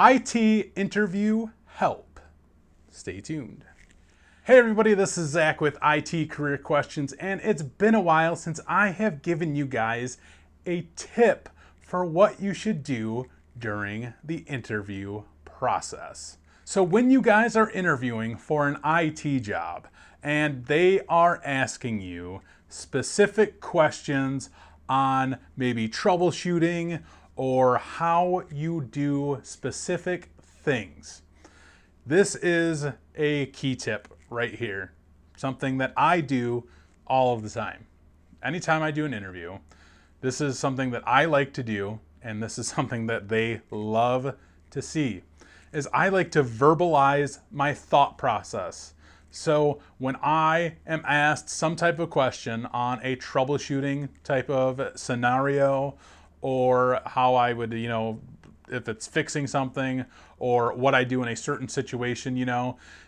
IT interview help. Stay tuned. Hey everybody, this is Zach with IT Career Questions, and it's been a while since I have given you guys a tip for what you should do during the interview process. So when you guys are interviewing for an IT job and they are asking you specific questions on maybe troubleshooting or how you do specific things, this is a key tip right here. Something that I do all of the time. Anytime I do an interview, this is something that I like to do, and this is something that they love to see, is I like to verbalize my thought process. So when I am asked some type of question on a troubleshooting type of scenario, or how I would, if it's fixing something or what I do in a certain situation,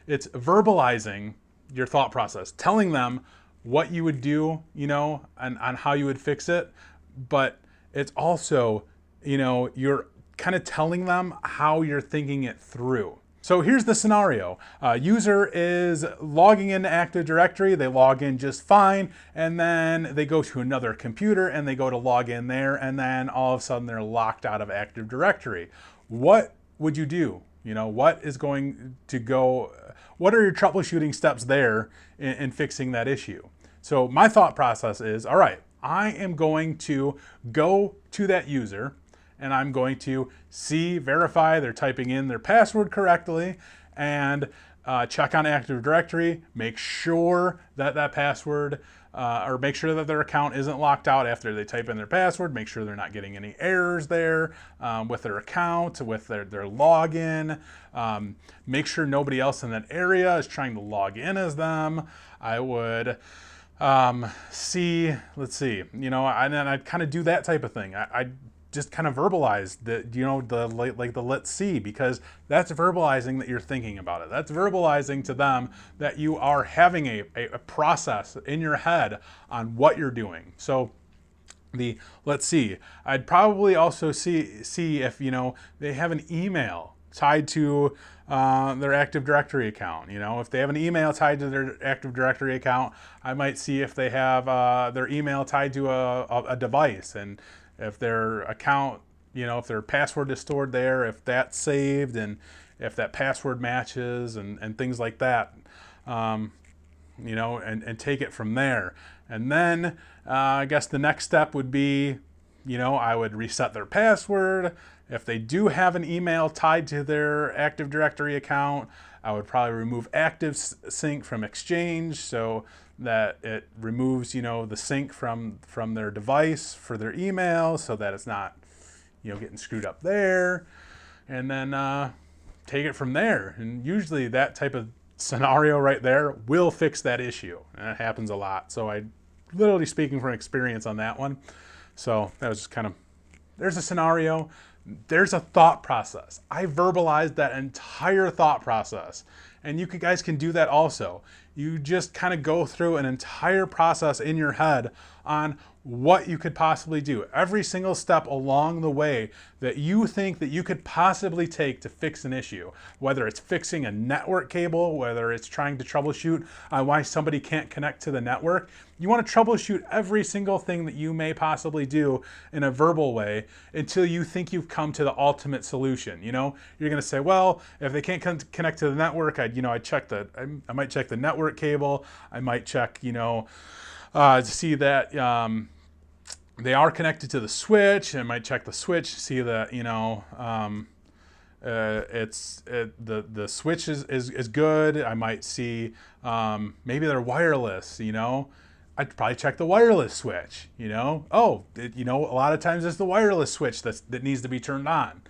it's verbalizing your thought process, telling them what you would do, and on how you would fix it. But it's also, you're kind of telling them how you're thinking it through. So here's the scenario. User is logging into Active Directory, they log in just fine, and then they go to another computer and they go to log in there, and then all of a sudden they're locked out of Active Directory. What would you do? What is going to go, what are your troubleshooting steps there in fixing that issue? So my thought process is, all right, I am going to go to that user, and I'm going to verify they're typing in their password correctly, and check on Active Directory, make sure that that password, or make sure that their account isn't locked out after they type in their password, make sure they're not getting any errors there with their account, with their login, make sure nobody else in that area is trying to log in as them. I would let's see, and then I'd kind of do that type of thing. I just kind of verbalize the let's see, because that's verbalizing that you're thinking about it. That's verbalizing to them that you are having a process in your head on what you're doing. So let's see, I'd probably also see if, they have an email tied to their Active Directory account. If they have an email tied to their Active Directory account, I might see if they have their email tied to a device, and if their account, if their password is stored there, if that's saved, and if that password matches, and things like that, and take it from there. And then I guess the next step would be, I would reset their password. If they do have an email tied to their Active Directory account, I would probably remove ActiveSync from Exchange so that it removes, the sync from their device for their email, so that it's not, getting screwed up there. And then take it from there. And usually that type of scenario right there will fix that issue. And it happens a lot. So I literally speaking from experience on that one. So that was just kind of, there's a scenario, there's a thought process. I verbalized that entire thought process. And you guys can do that also. You just kind of go through an entire process in your head on what you could possibly do. Every single step along the way that you think that you could possibly take to fix an issue. Whether it's fixing a network cable, whether it's trying to troubleshoot why somebody can't connect to the network. You want to troubleshoot every single thing that you may possibly do in a verbal way until you think you've come to the ultimate solution. You're going to say, well, if they can't connect to the network, I might check the network cable. I might check, to see that they are connected to the switch. I might check the switch, see that, the switch is good. I might see maybe they're wireless, I'd probably check the wireless switch, a lot of times it's the wireless switch that needs to be turned on.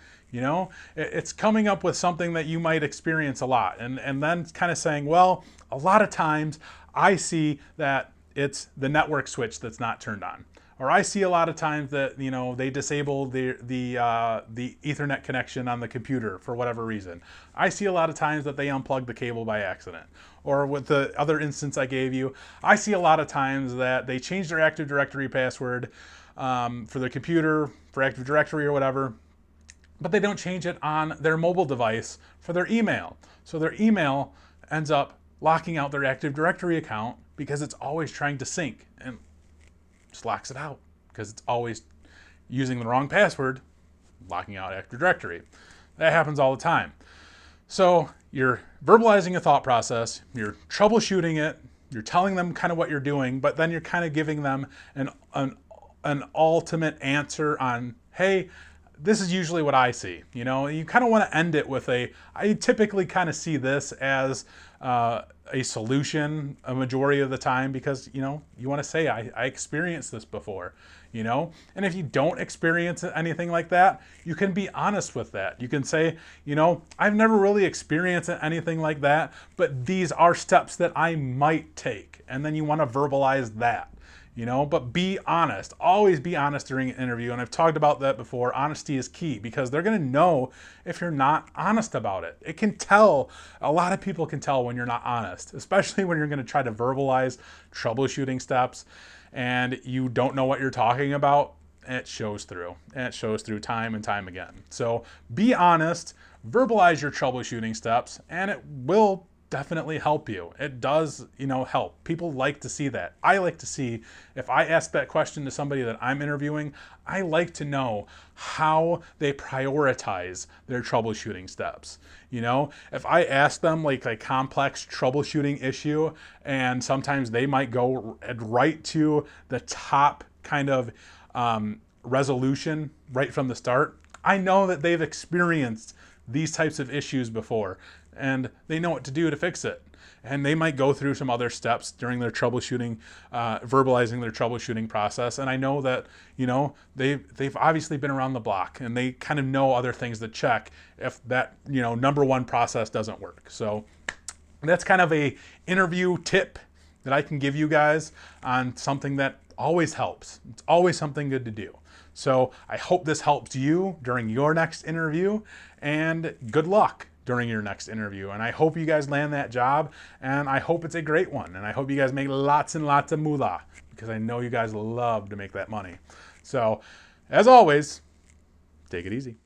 It's coming up with something that you might experience a lot, and then kind of saying, well, a lot of times I see that it's the network switch that's not turned on. Or I see a lot of times that, they disable the Ethernet connection on the computer for whatever reason. I see a lot of times that they unplug the cable by accident. Or with the other instance I gave you, I see a lot of times that they change their Active Directory password for their computer, for Active Directory or whatever, but they don't change it on their mobile device for their email. So their email ends up locking out their Active Directory account because it's always trying to sync and just locks it out because it's always using the wrong password, locking out Active Directory. That happens all the time. So you're verbalizing a thought process, you're troubleshooting it, you're telling them kind of what you're doing, but then you're kind of giving them an ultimate answer on, hey, this is usually what I see. You know, you kind of want to end it with I typically kind of see this as a solution a majority of the time because, you know, you want to say, I experienced this before, you know? And if you don't experience anything like that, you can be honest with that. You can say, you know, I've never really experienced anything like that, but these are steps that I might take. And then you want to verbalize that. You know, but be honest. Always be honest during an interview. And I've talked about that before. Honesty is key because they're going to know if you're not honest about it. It can tell. A lot of people can tell when you're not honest, especially when you're going to try to verbalize troubleshooting steps and you don't know what you're talking about. It shows through. And it shows through time and time again. So be honest, verbalize your troubleshooting steps, and it will definitely help you. It does, you know, help. People like to see that. I like to see, if I ask that question to somebody that I'm interviewing, I like to know how they prioritize their troubleshooting steps. You know, if I ask them like a complex troubleshooting issue, and sometimes they might go right to the top kind of resolution right from the start, I know that they've experienced these types of issues before and they know what to do to fix it. And they might go through some other steps during their troubleshooting, verbalizing their troubleshooting process. And I know that, you know, they've obviously been around the block and they kind of know other things to check if that, you know, number one process doesn't work. So that's kind of a interview tip that I can give you guys on something that always helps. It's always something good to do. So I hope this helps you during your next interview, and good luck during your next interview. And I hope you guys land that job, and I hope it's a great one. And I hope you guys make lots and lots of moolah, because I know you guys love to make that money. So as always, take it easy.